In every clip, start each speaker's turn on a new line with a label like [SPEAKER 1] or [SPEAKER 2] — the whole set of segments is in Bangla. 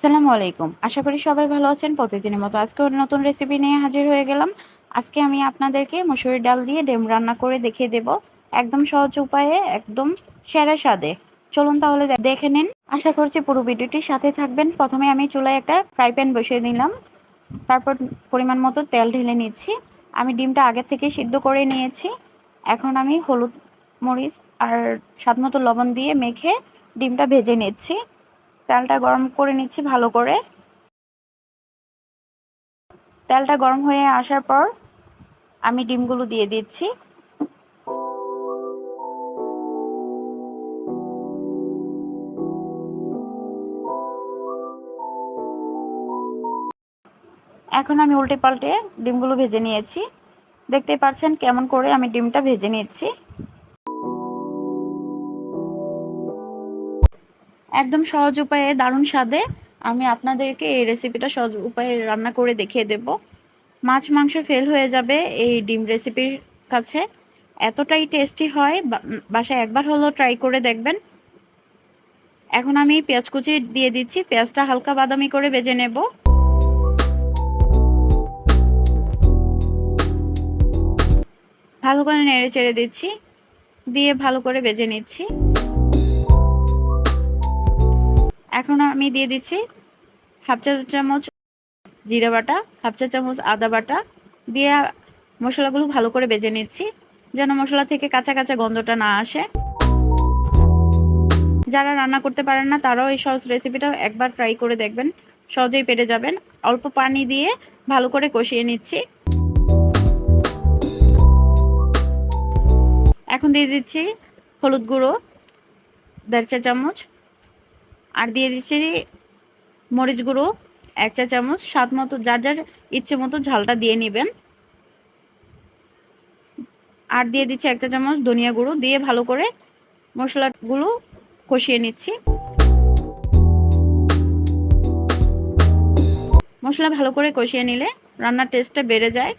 [SPEAKER 1] আসসালামু আলাইকুম। আশা করি সবাই ভালো আছেন। প্রতিদিনের মতো আজকেও নতুন রেসিপি নিয়ে হাজির হয়ে গেলাম। আজকে আমি আপনাদেরকে মসুরির ডাল দিয়ে ডিম রান্না করে দেখিয়ে দেব। একদম সহজ উপায়ে, একদম সেরা স্বাদে। চলুন তাহলে দেখে নিন। আশা করছি পুরো ভিডিওটির সাথে থাকবেন। প্রথমে আমি চুলায় একটা ফ্রাই প্যান বসিয়ে দিলাম। তারপর পরিমাণ মতো তেল ঢেলে নিচ্ছি। আমি ডিমটা আগে থেকে সিদ্ধ করে নিয়েছি। এখন আমি হলুদ, মরিচ আর স্বাদমতো লবণ দিয়ে মেখে ডিমটা ভেজে নিচ্ছি। তেলটা গরম করে নিচ্ছি ভালো করে। তেলটা গরম হয়ে আসার পর আমি ডিমগুলো দিয়ে দিচ্ছি। এখন আমি উল্টে পাল্টে ডিমগুলো ভেজে নিয়েছি। দেখতেই পাচ্ছেন কেমন করে আমি ডিমটা ভেজে নিচ্ছি। একদম সহজ উপায়ে দারুণ স্বাদে আমি আপনাদেরকে এই রেসিপিটা সহজ উপায়ে রান্না করে দেখিয়ে দেব। মাছ মাংস ফেল হয়ে যাবে এই ডিম রেসিপির কাছে। এতটাই টেস্টি হয়, বাসায় একবার হলেও ট্রাই করে দেখবেন। এখন আমি পেঁয়াজ কুচি দিয়ে দিচ্ছি। পেঁয়াজটা হালকা বাদামি করে ভেজে নেব। ভালো করে নেড়ে চেড়ে দিচ্ছি, দিয়ে ভালো করে ভেজে নিচ্ছি। এখন আমি দিয়ে দিচ্ছি হাফ চা চামচ জিরা বাটা, হাফ চা চামচ আদা বাটা দিয়ে মশলাগুলো ভালো করে ভেজে নিচ্ছি, যেন মশলা থেকে কাঁচা কাঁচা গন্ধটা না আসে। যারা রান্না করতে পারেন না তারাও এই সহজ রেসিপিটা একবার ট্রাই করে দেখবেন, সহজেই পেরে যাবেন। অল্প পানি দিয়ে ভালো করে কষিয়ে নিচ্ছি। এখন দিয়ে দিচ্ছি হলুদ গুঁড়ো 1.5 চা চামচ, আর দিয়ে দিচ্ছি মরিচ গুঁড়ো 1 চা চামচ। স্বাদ মতো, যার যার ইচ্ছে মতো ঝালটা দিয়ে নেবেন। আর দিয়ে দিচ্ছি 1 চা চামচ ধনিয়া গুঁড়ো, দিয়ে ভালো করে মশলাগুলো কষিয়ে নিচ্ছি। মশলা ভালো করে কষিয়ে নিলে রান্নার টেস্টটা বেড়ে যায়।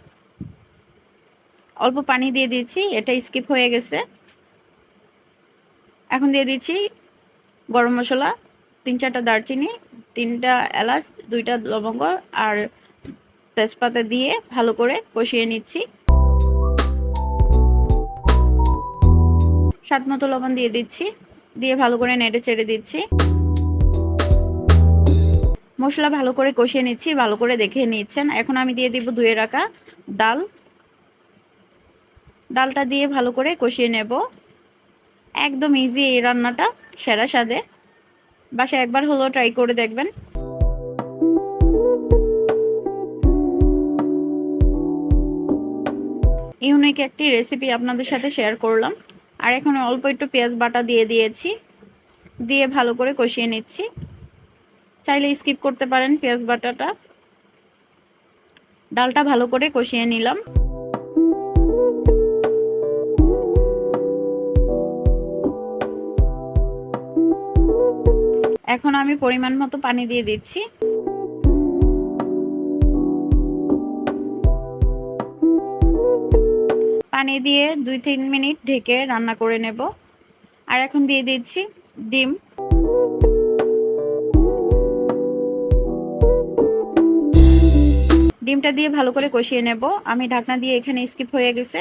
[SPEAKER 1] অল্প পানি দিয়ে দিচ্ছি, এটা স্কিপ হয়ে গেছে। এখন দিয়ে দিচ্ছি গরম মশলা 3-4টা দারচিনি, 3টা এলাচ, 2টা লবঙ্গ আর তেজপাতা দিয়ে ভালো করে কষিয়ে নিচ্ছি। স্বাদ মতো লবণ দিয়ে দিচ্ছি, দিয়ে ভালো করে নেড়ে চেড়ে দিচ্ছি। মশলা ভালো করে কষিয়ে নিচ্ছি, ভালো করে দেখে নিচ্ছেন। এখন আমি দিয়ে দিব ধুয়ে রাখা ডালটা দিয়ে ভালো করে কষিয়ে নেব। একদম ইজি এই রান্নাটা, সেরা স্বাদে। বাসায় একবার হলেও ট্রাই করে দেখবেন। ইউনিক একটি রেসিপি আপনাদের সাথে শেয়ার করলাম। আর এখন অল্প একটু পেঁয়াজ বাটা দিয়ে দিয়েছি, দিয়ে ভালো করে কষিয়ে নিচ্ছি। চাইলে স্কিপ করতে পারেন পেঁয়াজ বাটাটা। ডালটা ভালো করে কষিয়ে নিলাম। এখন আমি পরিমাণ মতো পানি দিয়ে দিচ্ছি। পানি দিয়ে 2-3 মিনিট ঢেকে রান্না করে নেব। আর এখন দিয়ে দিচ্ছি ডিম। ডিমটা দিয়ে ভালো করে কষিয়ে নেব। আমি ঢাকনা দিয়ে এখানে স্কিপ হয়ে গেছে,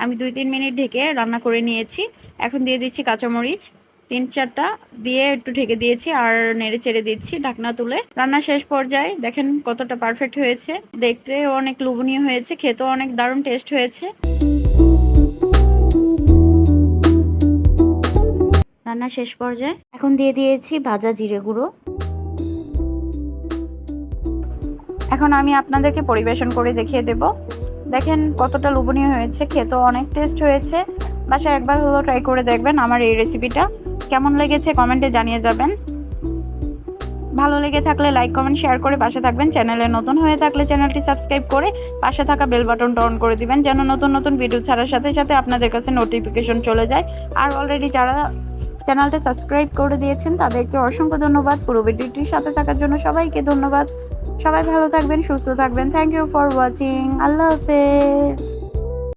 [SPEAKER 1] আমি 2-3 মিনিট ঢেকে রান্না করে নিয়েছি। এখন দিয়ে দিচ্ছি কাঁচামরিচ 3-4টা, দিয়ে একটু ঢেকে দিয়েছি আর নেড়ে চেড়ে দিচ্ছি ঢাকনা তুলে। রান্না শেষ পর্যায়ে দেখেন কতটা পারফেক্ট হয়েছে, দেখতে অনেক লোভনীয় হয়েছে, খেতেও অনেক দারুণ টেস্ট হয়েছে। রান্না শেষ পর্যায়ে এখন দিয়ে দিয়েছি ভাজা জিরে গুঁড়ো। এখন আমি আপনাদেরকে পরিবেশন করে দেখিয়ে দেব। দেখেন কতটা লোভনীয় হয়েছে, খেতেও অনেক টেস্ট হয়েছে। বাসায় একবার হলেও ট্রাই করে দেখবেন। আমার এই রেসিপিটা কেমন লেগেছে কমেন্টে জানিয়ে যাবেন। ভালো লেগে থাকলে লাইক, কমেন্ট, শেয়ার করে পাশে থাকবেন। চ্যানেলে নতুন হয়ে থাকলে চ্যানেলটি সাবস্ক্রাইব করে পাশে থাকা বেল বাটনটা অন করে দিবেন, যেন নতুন নতুন ভিডিও ছাড়ার সাথে সাথে আপনাদের কাছে নোটিফিকেশন চলে যায়। আর অলরেডি যারা চ্যানেলটা সাবস্ক্রাইব করে দিয়েছেন তাদেরকে অসংখ্য ধন্যবাদ। পুরো ভিডিওটির সাথে থাকার জন্য সবাইকে ধন্যবাদ। সবাই ভালো থাকবেন, সুস্থ থাকবেন। Thank you for watching. আল্লাহ হাফেজ।